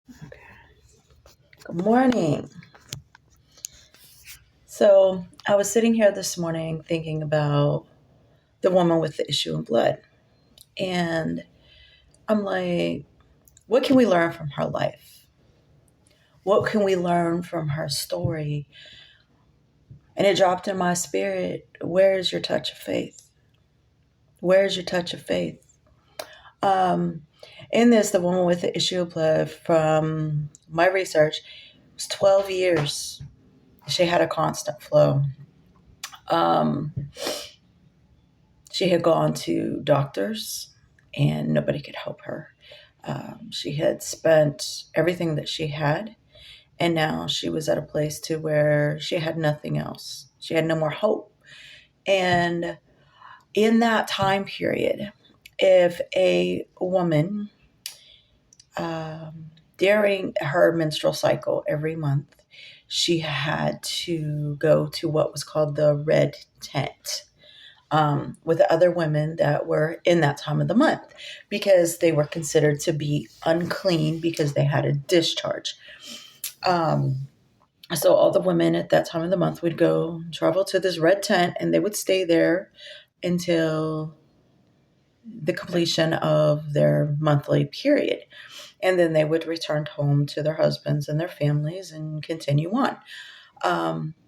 Okay. Good morning. So I was sitting here this morning thinking about the woman with the issue of blood. And I'm like, what can we learn from her life? What can we learn from her story? And it dropped in my spirit, where is your touch of faith? Where is your touch of faith? Um, in this, the woman with the issue of blood, from my research, was 12 years. She had a constant flow. Um, She had gone to doctors and nobody could help her. She had spent everything that she had, and now she was at a place to where she had nothing else. She had no more hope. And in that time period, if a woman during her menstrual cycle every month, she had to go to what was called the red tent, with other women that were in that time of the month because they were considered to be unclean because they had a discharge. Um, so all the women at that time of the month would go travel to this red tent and they would stay there until the completion of their monthly period. And then they would return home to their husbands and their families and continue on.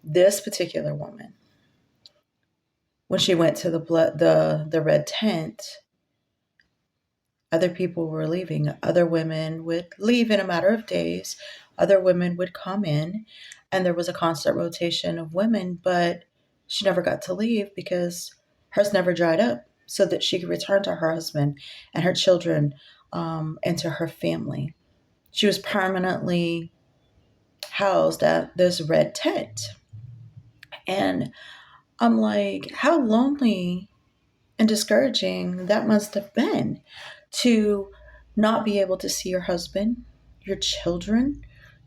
This particular woman, when she went to the red tent, other people were leaving. Other women would leave in a matter of days. Other women would come in, and there was a constant rotation of women, but she never got to leave because hers never dried up so that she could return to her husband and her children, and to her family. She was permanently housed at this red tent. And I'm like, how lonely and discouraging that must have been to not be able to see your husband, your children,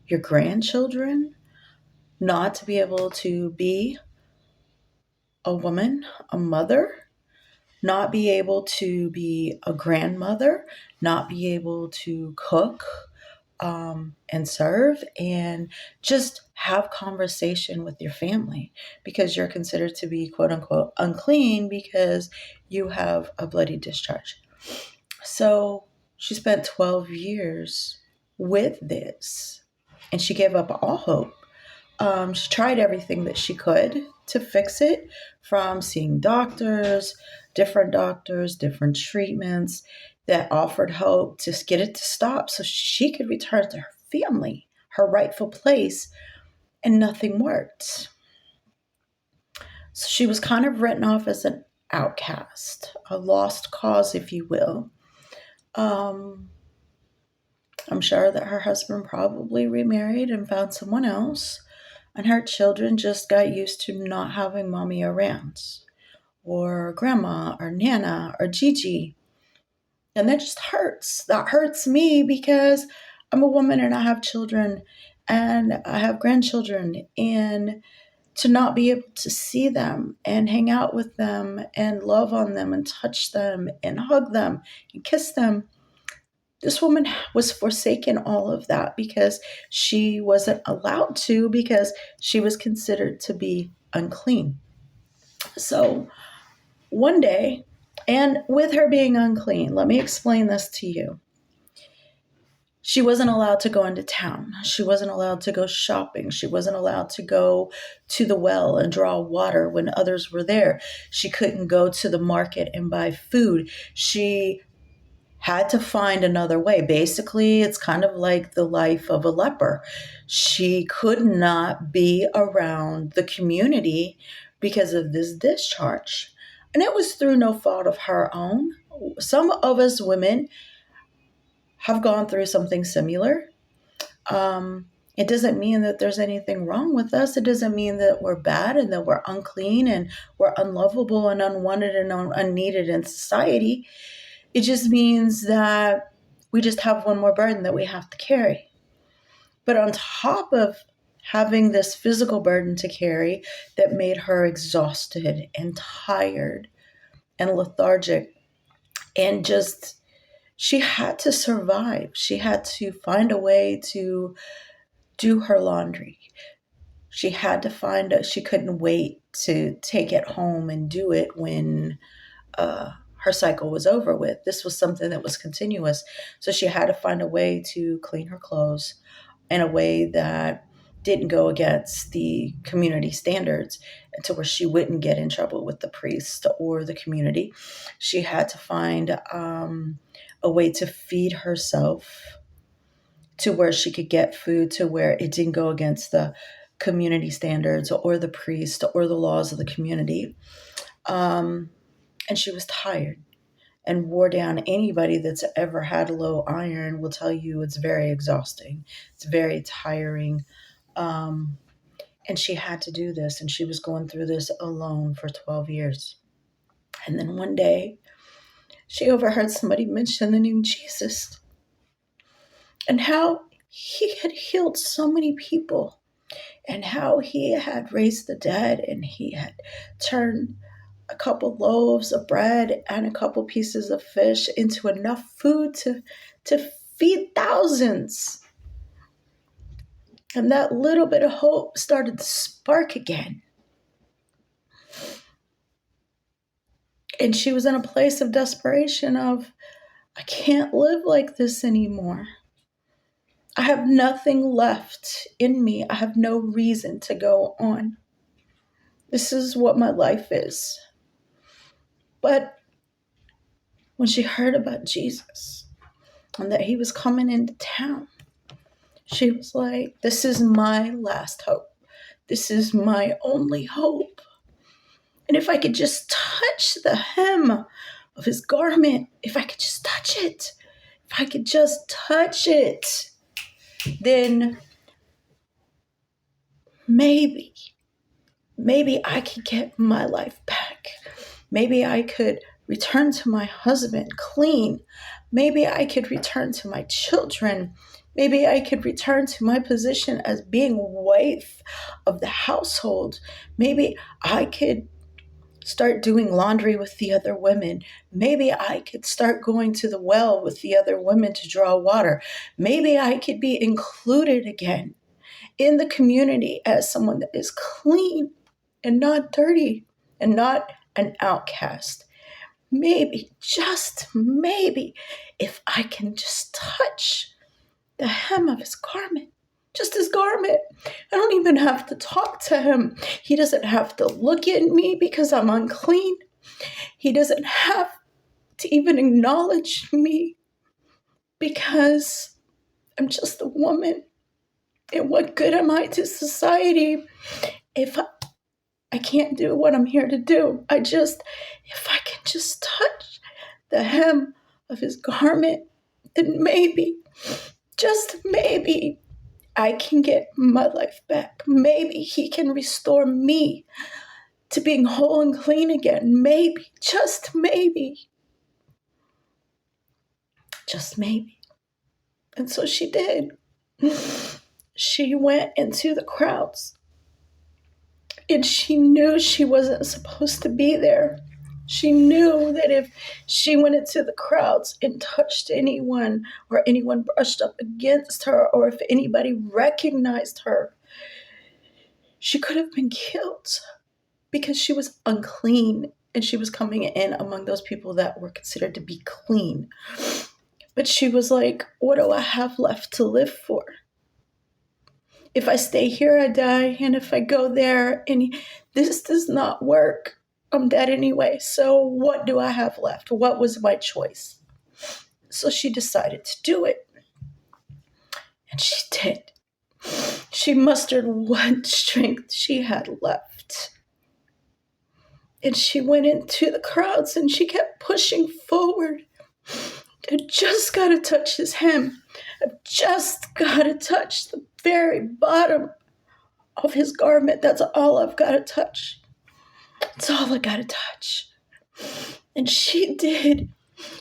your grandchildren, not to be able to be a woman, a mother, not be able to be a grandmother, not be able to cook, and serve, and just have conversation with your family because you're considered to be quote unquote unclean because you have a bloody discharge. So she spent 12 years with this and she gave up all hope. She tried everything that she could to fix it, from seeing doctors, different treatments that offered hope to get it to stop so she could return to her family, her rightful place, and nothing worked. So she was kind of written off as an outcast, a lost cause, if you will. Um, I'm sure that her husband probably remarried and found someone else, and her children just got used to not having mommy around, or grandma, or Nana, or Gigi. And that just hurts. That hurts me because I'm a woman and I have children and I have grandchildren. And to not be able to see them and hang out with them and love on them and touch them and hug them and kiss them, this woman was forsaken all of that because she wasn't allowed to, because she was considered to be unclean. So one day, and with her being unclean, let me explain this to you. She wasn't allowed to go into town. She wasn't allowed to go shopping. She wasn't allowed to go to the well and draw water when others were there. She couldn't go to the market and buy food. She had to find another way. Basically, it's kind of like the life of a leper. She could not be around the community because of this discharge. And it was through no fault of her own. Some of us women have gone through something similar. It doesn't mean that there's anything wrong with us. It doesn't mean that we're bad and that we're unclean and we're unlovable and unwanted and unneeded in society. It just means that we just have one more burden that we have to carry. But on top of having this physical burden to carry that made her exhausted and tired and lethargic, and just she had to survive. She had to find a way to do her laundry. She had to she couldn't wait to take it home and do it when her cycle was over with. This was something that was continuous. So she had to find a way to clean her clothes in a way that didn't go against the community standards, to where she wouldn't get in trouble with the priest or the community. She had to find a way to feed herself, to where she could get food to where it didn't go against the community standards or the priest or the laws of the community. And she was tired and wore down. Anybody that's ever had low iron will tell you it's very exhausting. It's very tiring. Um, and she had to do this, and she was going through this alone for 12 years. And then one day, she overheard somebody mention the name Jesus and how he had healed so many people, and how he had raised the dead, and he had turned a couple loaves of bread and a couple pieces of fish into enough food to feed thousands. And that little bit of hope started to spark again. And she was in a place of desperation of, I can't live like this anymore. I have nothing left in me. I have no reason to go on. This is what my life is. But when she heard about Jesus and that he was coming into town, she was like, this is my last hope. This is my only hope. And if I could just touch the hem of his garment, if I could just touch it, if I could just touch it, then maybe I could get my life back. Maybe I could return to my husband clean. Maybe I could return to my children. Maybe I could return to my position as being wife of the household. Maybe I could start doing laundry with the other women. Maybe I could start going to the well with the other women to draw water. Maybe I could be included again in the community as someone that is clean and not dirty and not an outcast. Maybe, just maybe, if I can just touch the hem of his garment, just his garment. I don't even have to talk to him. He doesn't have to look at me because I'm unclean. He doesn't have to even acknowledge me because I'm just a woman. And what good am I to society if I can't do what I'm here to do? If I can just touch the hem of his garment, then maybe, just maybe, I can get my life back. Maybe he can restore me to being whole and clean again. Maybe, just maybe. Just maybe. And so she did. She went into the crowds. And she knew she wasn't supposed to be there. She knew that if she went into the crowds and touched anyone, or anyone brushed up against her, or if anybody recognized her, she could have been killed because she was unclean and she was coming in among those people that were considered to be clean. But she was like, what do I have left to live for? If I stay here, I die. And if I go there and this does not work, I'm dead anyway. So what do I have left? What was my choice? So she decided to do it. And she did. She mustered what strength she had left. And she went into the crowds and she kept pushing forward. I just got to touch his hem. I've just got to touch the very bottom of his garment. That's all I've got to touch. That's all I got to touch. And she did.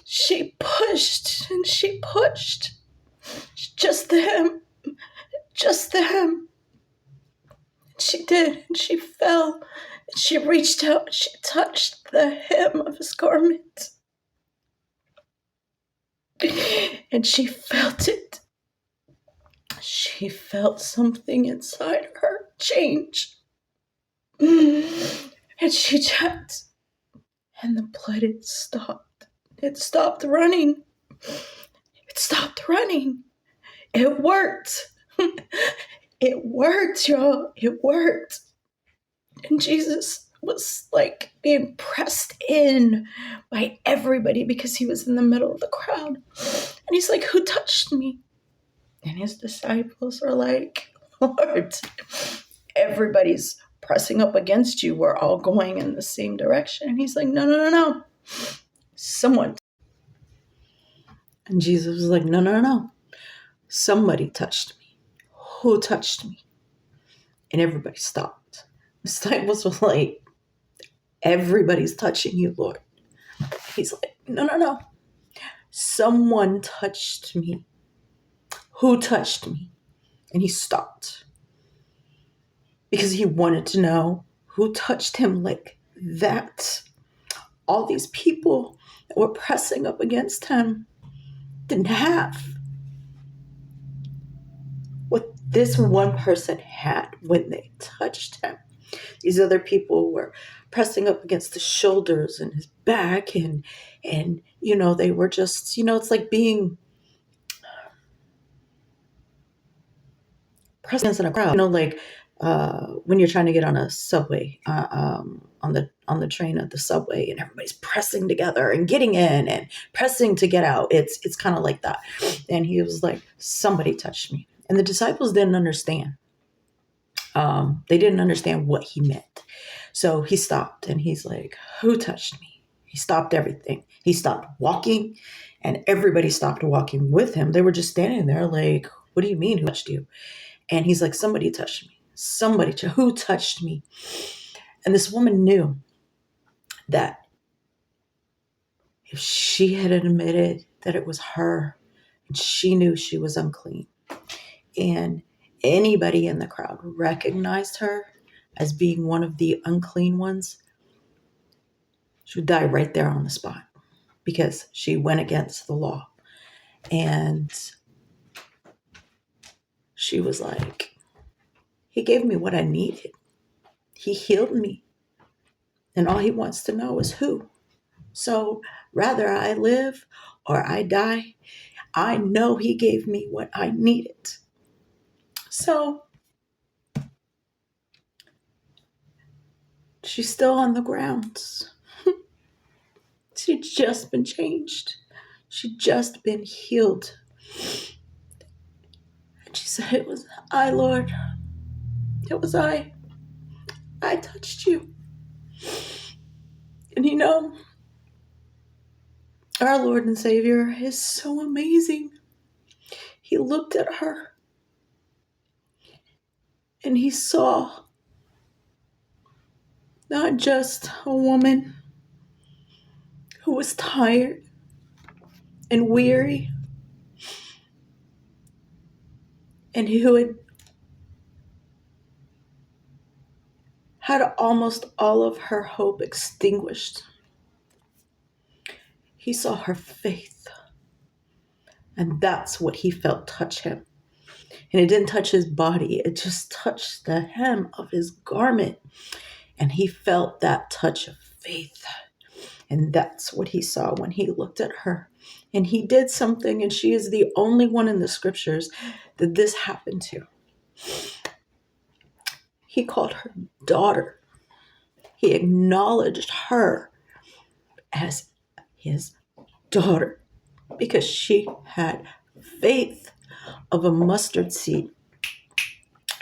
She pushed and she pushed. Just the hem. Just the hem. She did. And she fell. And she reached out and she touched the hem of his garment. And she felt it. She felt something inside her change. And she checked, and the blood had stopped. It stopped running. It stopped running. It worked. It worked, y'all. It worked. And Jesus was like being pressed in by everybody because he was in the middle of the crowd. And he's like, "Who touched me?" And his disciples are like, "Lord, everybody's pressing up against you. We're all going in the same direction." And he's like, "No, no, no, no. Someone." And Jesus was like, "No, no, no, no. Somebody touched me. Who touched me?" And everybody stopped. The disciples were like, "Everybody's touching you, Lord." He's like, "No, no, no. Someone touched me. Who touched me?" And he stopped because he wanted to know who touched him like that. All these people that were pressing up against him didn't have what this one person had when they touched him. These other people were pressing up against his shoulders and his back, and they were just, it's like being pressed against in a crowd. Like when you're trying to get on a subway, on the train at the subway, and everybody's pressing together and getting in and pressing to get out. It's kind of like that. And he was like, "Somebody touched me," and the disciples didn't understand. They didn't understand what he meant. So he stopped and he's like, "Who touched me?" He stopped everything. He stopped walking, and everybody stopped walking with him. They were just standing there like, "What do you mean, who touched you?" And he's like, "Somebody touched me. Who touched me?" And this woman knew that if she had admitted that it was her, and she knew she was unclean, and anybody in the crowd recognized her as being one of the unclean ones, she would die right there on the spot because she went against the law. And she was like, "He gave me what I needed. He healed me. And all he wants to know is who. So rather I live or I die, I know he gave me what I needed." So she's still on the ground. She'd just been changed. She'd just been healed. And she said, "It was I, Lord. It was I. I touched you." And our Lord and Savior is so amazing. He looked at her and he saw not just a woman who was tired and weary and who had almost all of her hope extinguished. He saw her faith, and that's what he felt touch him. And it didn't touch his body, it just touched the hem of his garment. And he felt that touch of faith. And that's what he saw when he looked at her. And he did something, and she is the only one in the scriptures that this happened to. He called her daughter. He acknowledged her as his daughter because she had faith of a mustard seed.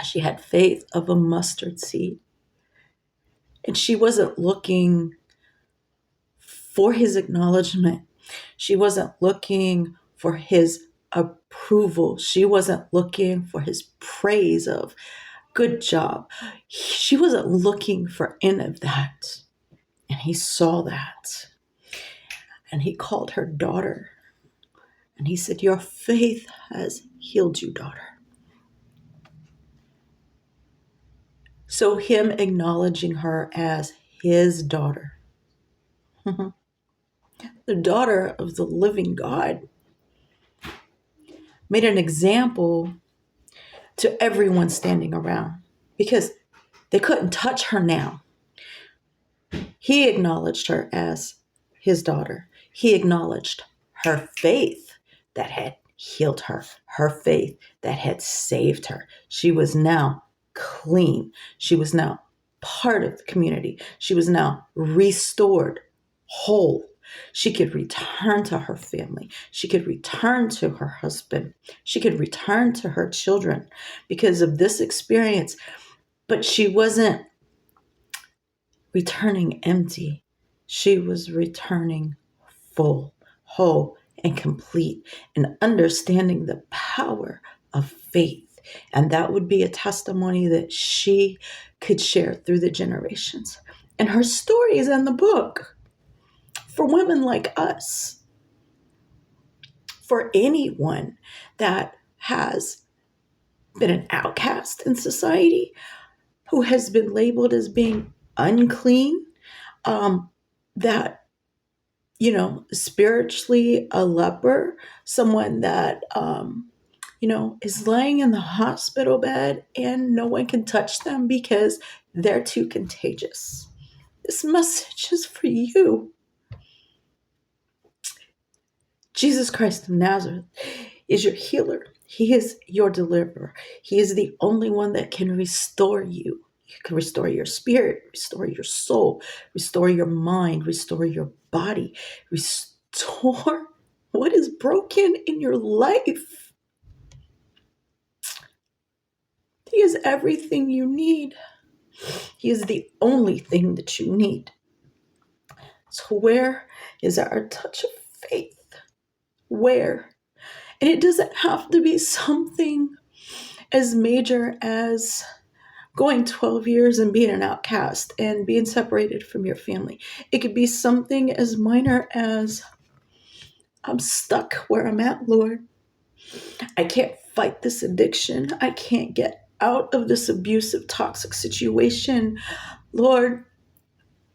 She had faith of a mustard seed. And she wasn't looking for his acknowledgement. She wasn't looking for his approval. She wasn't looking for his praise of good job. She wasn't looking for any of that. And he saw that. And he called her daughter. And he said, "Your faith has healed you, daughter." So him acknowledging her as his daughter, the daughter of the living God, made an example to everyone standing around because they couldn't touch her now. He acknowledged her as his daughter. He acknowledged her faith that had healed her, her faith that had saved her. She was now clean. She was now part of the community. She was now restored, whole. She could return to her family. She could return to her husband. She could return to her children because of this experience. But she wasn't returning empty. She was returning full, whole, and complete, and understanding the power of faith. And that would be a testimony that she could share through the generations. And her story is in the book for women like us, for anyone that has been an outcast in society, who has been labeled as being unclean, that, spiritually a leper, someone that, is laying in the hospital bed and no one can touch them because they're too contagious. This message is for you. Jesus Christ of Nazareth is your healer. He is your deliverer. He is the only one that can restore you. You can restore your spirit, restore your soul, restore your mind, restore your body, restore what is broken in your life. He is everything you need. He is the only thing that you need. So where is our touch of faith? Where? And it doesn't have to be something as major as going 12 years and being an outcast and being separated from your family. It could be something as minor as, I'm stuck where I'm at, Lord. I can't fight this addiction. I can't get out of this abusive, toxic situation. Lord,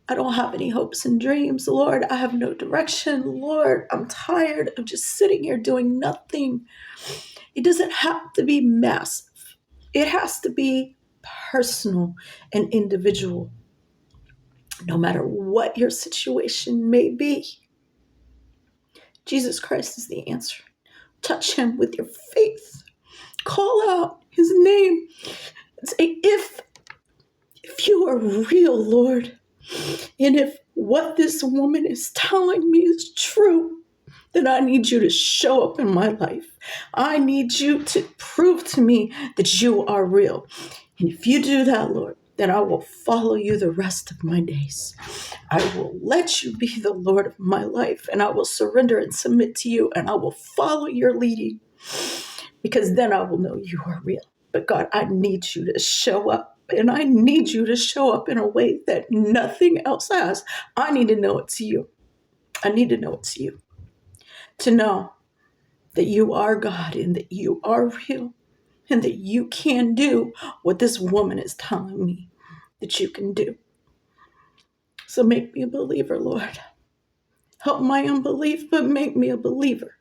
I don't have any hopes and dreams. Lord, I have no direction. Lord, I'm tired of just sitting here doing nothing. It doesn't have to be massive. It has to be personal and individual. No matter what your situation may be, Jesus Christ is the answer. Touch him with your faith. Call out his name and say, if you are real, Lord, and if what this woman is telling me is true, then I need you to show up in my life. I need you to prove to me that you are real. And if you do that, Lord, then I will follow you the rest of my days. I will let you be the Lord of my life, and I will surrender and submit to you, and I will follow your leading, because then I will know you are real. But God, I need you to show up, and I need you to show up in a way that nothing else has. I need to know it's you. I need to know it's you. To know that you are God and that you are real and that you can do what this woman is telling me that you can do. So make me a believer, Lord. Help my unbelief, but make me a believer.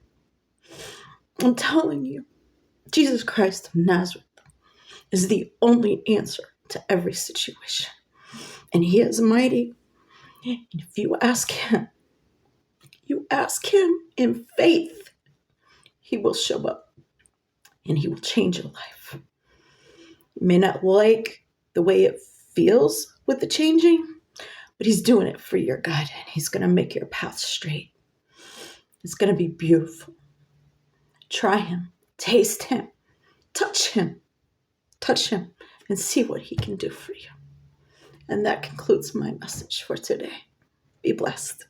I'm telling you, Jesus Christ of Nazareth is the only answer to every situation. And he is mighty. And if you ask him in faith, he will show up and he will change your life. You may not like the way it feels with the changing, but he's doing it for your good, and he's going to make your path straight. It's going to be beautiful. Try him, taste him, touch him, and see what he can do for you. And that concludes my message for today. Be blessed.